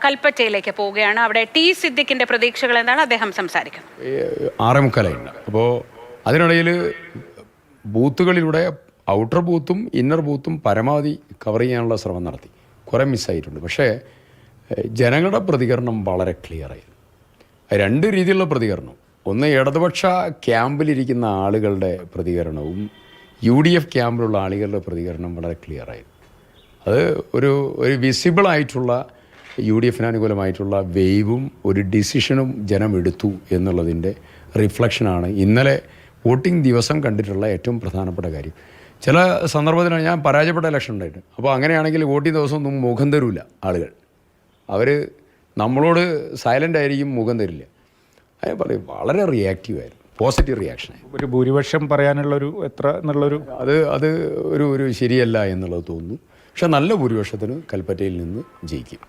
കൽപ്പറ്റയിലേക്ക് പോവുകയാണ്. അവിടെ ടി സിദ്ദിഖിന്റെ പ്രതീക്ഷകൾ എന്താണ്? അദ്ദേഹം സംസാരിക്കുന്നത്. 6:45 അപ്പോൾ അതിനിടയിൽ ബൂത്തുകളിലൂടെ ഔട്ടർ ബൂത്തും ഇന്നർ ബൂത്തും പരമാവധി കവർ ചെയ്യാനുള്ള ശ്രമം നടത്തി. കുറേ മിസ്സായിട്ടുണ്ട്. പക്ഷേ ജനങ്ങളുടെ പ്രതികരണം വളരെ ക്ലിയറായിരുന്നു. രണ്ട് രീതിയിലുള്ള പ്രതികരണം. ഒന്ന്, ഇടതുപക്ഷ ക്യാമ്പിലിരിക്കുന്ന ആളുകളുടെ പ്രതികരണവും UDF ക്യാമ്പിലുള്ള ആളുകളുടെ പ്രതികരണം വളരെ ക്ലിയറായിരുന്നു. അത് ഒരു വിസിബിളായിട്ടുള്ള UDF അനുകൂലമായിട്ടുള്ള വേവും ഒരു ഡിസിഷനും ജനം എടുത്തു എന്നുള്ളതിൻ്റെ റിഫ്ലക്ഷനാണ് ഇന്നലെ വോട്ടിംഗ് ദിവസം കണ്ടിട്ടുള്ള ഏറ്റവും പ്രധാനപ്പെട്ട കാര്യം. ചില സന്ദർഭത്തിലാണ് ഞാൻ പരാജയപ്പെട്ട ഇലക്ഷൻ ഉണ്ടായിട്ട്. അപ്പോൾ അങ്ങനെയാണെങ്കിൽ വോട്ടിംഗ് ദിവസം ഒന്നും മുഖം തരില്ല ആളുകൾ. അവർ നമ്മളോട് സൈലൻ്റ് ആയിരിക്കും, മുഖം തരില്ല. അത് പറയും വളരെ റിയാക്റ്റീവായിരുന്നു, പോസിറ്റീവ് റിയാക്ഷൻ. ഒരു ഭൂരിപക്ഷം പറയാനുള്ളൊരു എത്ര എന്നുള്ളൊരു അത് ഒരു ശരിയല്ല എന്നുള്ളത് തോന്നുന്നു. പക്ഷെ നല്ല ഭൂരിപക്ഷത്തിന് കൽപ്പറ്റയിൽ നിന്ന് ജയിക്കും.